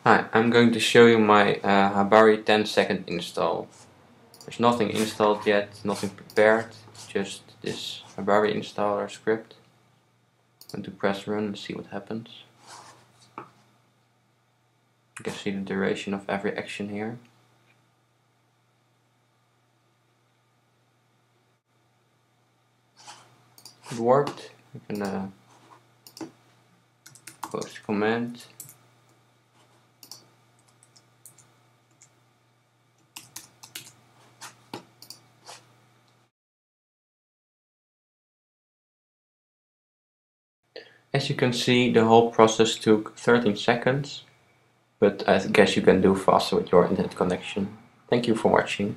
Hi, I'm going to show you my Habari 10-second install. There's nothing installed yet, nothing prepared, just this Habari installer script. I'm going to press run and see what happens. You can see the duration of every action here. It worked. You can post a comment. As you can see, the whole process took 13 seconds, but I guess you can do faster with your internet connection. Thank you for watching.